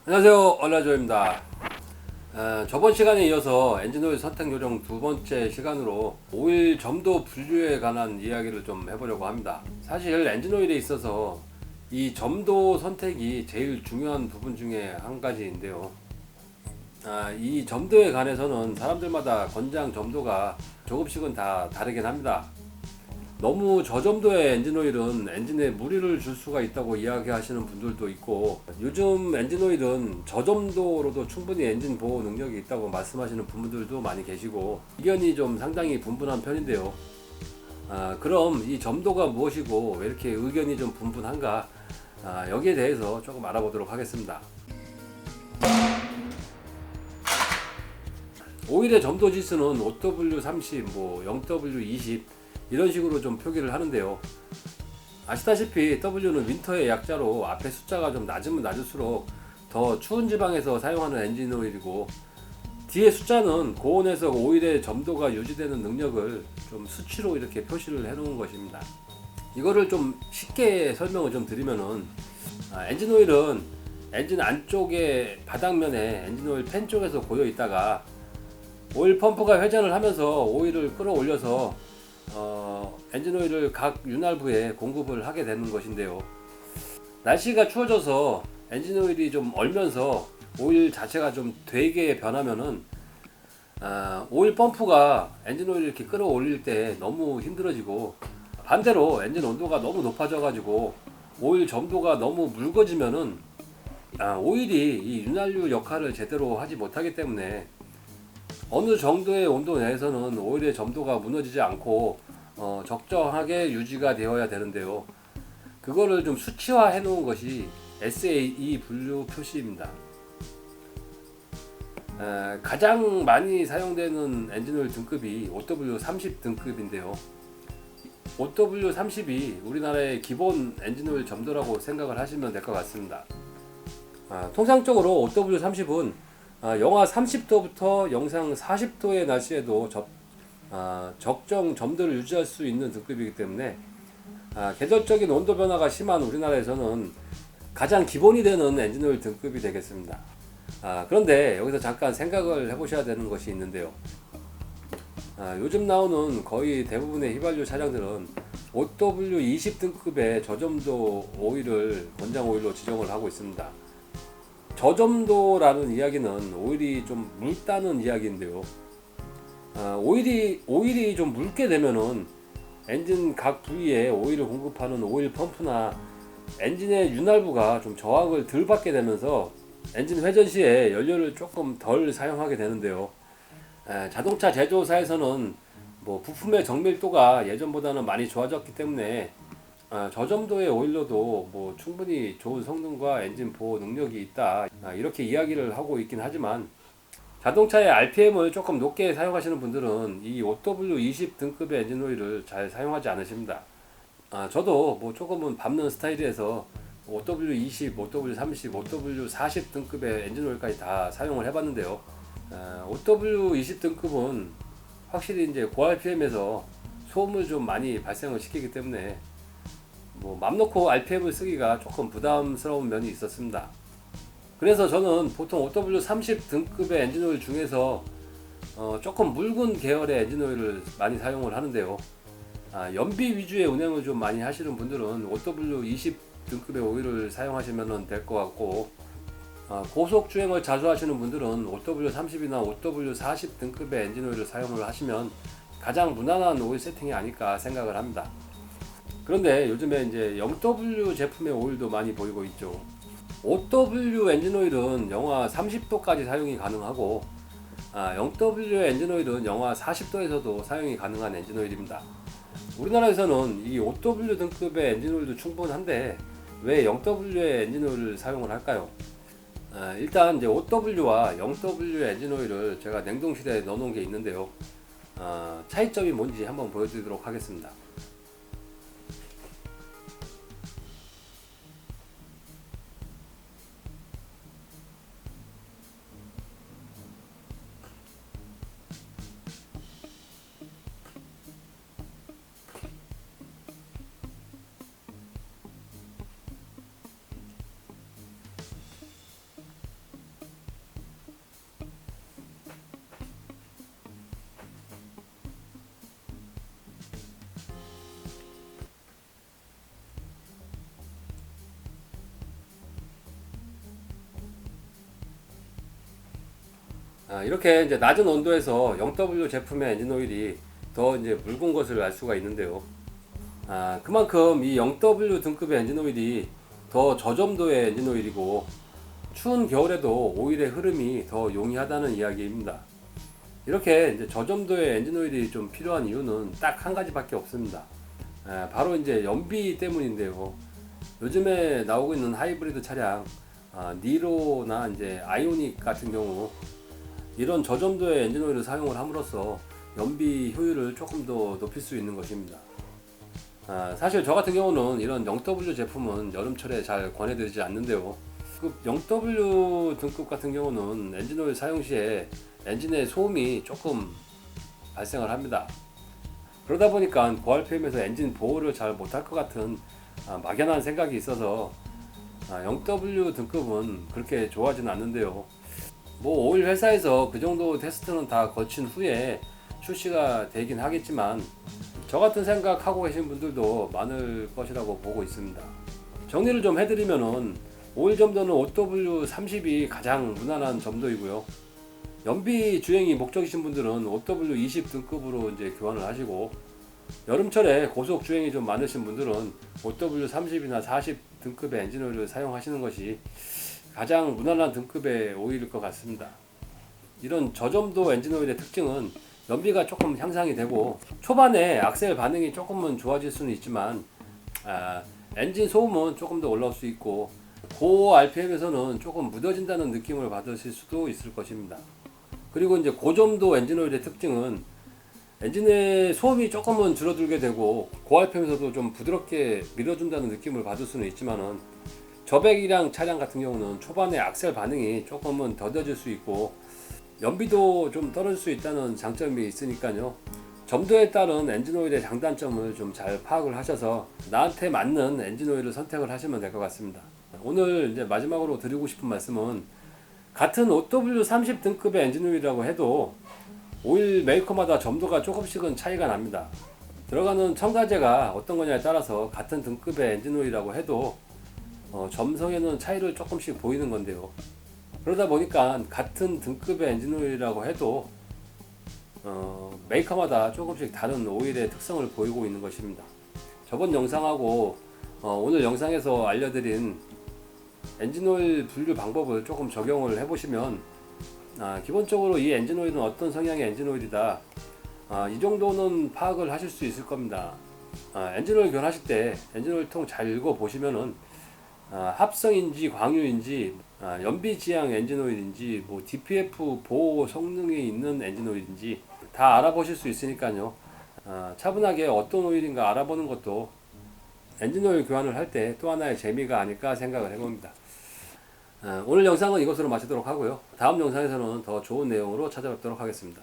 안녕하세요, 얼라조입니다. 저번 시간에 이어서 엔진오일 선택 요령 두 번째 시간으로 오일 점도 분류에 관한 이야기를 좀 해보려고 합니다. 사실 엔진오일에 있어서 이 점도 선택이 제일 중요한 부분 중에 한 가지인데요. 이 점도에 관해서는 사람들마다 권장 점도가 조금씩은 다 다르긴 합니다. 너무 저점도의 엔진오일은 엔진에 무리를 줄 수가 있다고 이야기하시는 분들도 있고, 요즘 엔진오일은 저점도로도 충분히 엔진 보호 능력이 있다고 말씀하시는 분들도 많이 계시고, 의견이 좀 상당히 분분한 편인데요. 그럼 이 점도가 무엇이고 왜 이렇게 의견이 좀 분분한가, 여기에 대해서 조금 알아보도록 하겠습니다. 오일의 점도 지수는 OW30, 0W20 이런 식으로 좀 표기를 하는데요. 아시다시피 W는 윈터의 약자로 앞에 숫자가 좀 낮으면 낮을수록 더 추운 지방에서 사용하는 엔진 오일이고, 뒤에 숫자는 고온에서 오일의 점도가 유지되는 능력을 좀 수치로 이렇게 표시를 해 놓은 것입니다. 이거를 좀 쉽게 설명을 좀 드리면은, 엔진 오일은 엔진 안쪽에 바닥면에 엔진 오일 팬 쪽에서 고여 있다가 오일 펌프가 회전을 하면서 오일을 끌어올려서 엔진 오일을 각 윤활부에 공급을 하게 되는 것인데요. 날씨가 추워져서 엔진 오일이 좀 얼면서 오일 자체가 좀 되게 변하면은 오일 펌프가 엔진 오일을 이렇게 끌어올릴 때 너무 힘들어지고, 반대로 엔진 온도가 너무 높아져 가지고 오일 점도가 너무 묽어지면은 오일이 이 윤활유 역할을 제대로 하지 못하기 때문에 어느 정도의 온도 내에서는 오일의 점도가 무너지지 않고 적정하게 유지가 되어야 되는데요. 그거를 좀 수치화해 놓은 것이 SAE 분류 표시입니다. 가장 많이 사용되는 엔진오일 등급이 OW30 등급인데요. OW30이 우리나라의 기본 엔진오일 점도라고 생각을 하시면 될 것 같습니다. 통상적으로 OW30은 영하 30도부터 영상 40도의 날씨에도 적정 점도를 유지할 수 있는 등급이기 때문에 계절적인 온도 변화가 심한 우리나라에서는 가장 기본이 되는 엔진오일 등급이 되겠습니다. 그런데 여기서 잠깐 생각을 해보셔야 되는 것이 있는데요. 요즘 나오는 거의 대부분의 휘발유 차량들은 OW20 등급의 저점도 오일을 권장 오일로 지정을 하고 있습니다. 저점도라는 이야기는 오일이 좀 묽다는 이야기인데요. 오일이 좀 묽게 되면은 엔진 각 부위에 오일을 공급하는 오일 펌프나 엔진의 윤활부가 좀 저항을 덜 받게 되면서 엔진 회전 시에 연료를 조금 덜 사용하게 되는데요. 자동차 제조사에서는 부품의 정밀도가 예전보다는 많이 좋아졌기 때문에 저점도의 오일로도 충분히 좋은 성능과 엔진 보호 능력이 있다, 이렇게 이야기를 하고 있긴 하지만, 자동차의 RPM을 조금 높게 사용하시는 분들은 이 OW20 등급의 엔진 오일을 잘 사용하지 않으십니다. 저도 조금은 밟는 스타일이라서 OW20, OW30, OW40 등급의 엔진 오일까지 다 사용을 해봤는데요. OW20 등급은 확실히 이제 고RPM에서 소음을 좀 많이 발생을 시키기 때문에 맘 놓고 RPM을 쓰기가 조금 부담스러운 면이 있었습니다. 그래서 저는 보통 OW30 등급의 엔진오일 중에서 조금 묽은 계열의 엔진오일을 많이 사용을 하는데요. 연비 위주의 운행을 좀 많이 하시는 분들은 OW20 등급의 오일을 사용하시면 될 것 같고, 고속 주행을 자주 하시는 분들은 OW30이나 OW40 등급의 엔진오일을 사용을 하시면 가장 무난한 오일 세팅이 아닐까 생각을 합니다. 그런데 요즘에 이제 0W 제품의 오일도 많이 보이고 있죠. OW 엔진오일은 영하 30도까지 사용이 가능하고, 0W 엔진오일은 영하 40도에서도 사용이 가능한 엔진오일입니다. 우리나라에서는 이 OW 등급의 엔진오일도 충분한데 왜 0W의 엔진오일을 사용을 할까요? 일단 이제 OW와 0W 엔진오일을 제가 냉동실에 넣어놓은 게 있는데요. 차이점이 뭔지 한번 보여드리도록 하겠습니다. 이렇게 이제 낮은 온도에서 0W 제품의 엔진 오일이 더 이제 묽은 것을 알 수가 있는데요. 그만큼 이 0W 등급의 엔진 오일이 더 저점도의 엔진 오일이고 추운 겨울에도 오일의 흐름이 더 용이하다는 이야기입니다. 이렇게 이제 저점도의 엔진 오일이 좀 필요한 이유는 딱 한 가지밖에 없습니다. 바로 이제 연비 때문인데요. 요즘에 나오고 있는 하이브리드 차량, 니로나 이제 아이오닉 같은 경우 이런 저점도의 엔진 오일을 사용을 함으로써 연비 효율을 조금 더 높일 수 있는 것입니다. 사실 저 같은 경우는 이런 0W 제품은 여름철에 잘 권해드리지 않는데요. 0W 등급 같은 경우는 엔진 오일 사용 시에 엔진의 소음이 조금 발생을 합니다. 그러다 보니까 고RPM에서 엔진 보호를 잘 못할 것 같은 막연한 생각이 있어서 0W 등급은 그렇게 좋아하지는 않는데요. 뭐 오일 회사에서 그 정도 테스트는 다 거친 후에 출시가 되긴 하겠지만 저 같은 생각하고 계신 분들도 많을 것이라고 보고 있습니다. 정리를 좀 해드리면은 오일 점도는 OW30이 가장 무난한 점도이고요. 연비 주행이 목적이신 분들은 OW20 등급으로 이제 교환을 하시고, 여름철에 고속 주행이 좀 많으신 분들은 OW30이나 40 등급의 엔진 오일을 사용하시는 것이 가장 무난한 등급의 오일일 것 같습니다. 이런 저점도 엔진 오일의 특징은 연비가 조금 향상이 되고 초반에 악셀 반응이 조금은 좋아질 수는 있지만 엔진 소음은 조금 더 올라올 수 있고 고 RPM에서는 조금 무뎌진다는 느낌을 받으실 수도 있을 것입니다. 그리고 이제 고점도 엔진 오일의 특징은 엔진의 소음이 조금은 줄어들게 되고 고 RPM에서도 좀 부드럽게 밀어준다는 느낌을 받을 수는 있지만은 저배기량 차량 같은 경우는 초반에 악셀 반응이 조금은 더뎌질 수 있고 연비도 좀 떨어질 수 있다는 장점이 있으니까요. 점도에 따른 엔진 오일의 장단점을 좀 잘 파악을 하셔서 나한테 맞는 엔진 오일을 선택을 하시면 될 것 같습니다. 오늘 이제 마지막으로 드리고 싶은 말씀은 같은 OW30 등급의 엔진 오일이라고 해도 오일 메이커마다 점도가 조금씩은 차이가 납니다. 들어가는 첨가제가 어떤 거냐에 따라서 같은 등급의 엔진 오일이라고 해도 점성에는 차이를 조금씩 보이는 건데요. 그러다 보니까 같은 등급의 엔진 오일이라고 해도 메이커마다 조금씩 다른 오일의 특성을 보이고 있는 것입니다. 저번 영상하고 오늘 영상에서 알려드린 엔진 오일 분류 방법을 조금 적용을 해보시면 기본적으로 이 엔진 오일은 어떤 성향의 엔진 오일이다, 이 정도는 파악을 하실 수 있을 겁니다. 엔진 오일 교환하실 때 엔진 오일 통 잘 읽어보시면은 합성인지 광유인지 연비지향 엔진 오일인지 뭐 DPF 보호 성능이 있는 엔진 오일인지 다 알아보실 수 있으니까요. 차분하게 어떤 오일인가 알아보는 것도 엔진 오일 교환을 할 때 또 하나의 재미가 아닐까 생각을 해봅니다. 오늘 영상은 이것으로 마치도록 하고요. 다음 영상에서는 더 좋은 내용으로 찾아뵙도록 하겠습니다.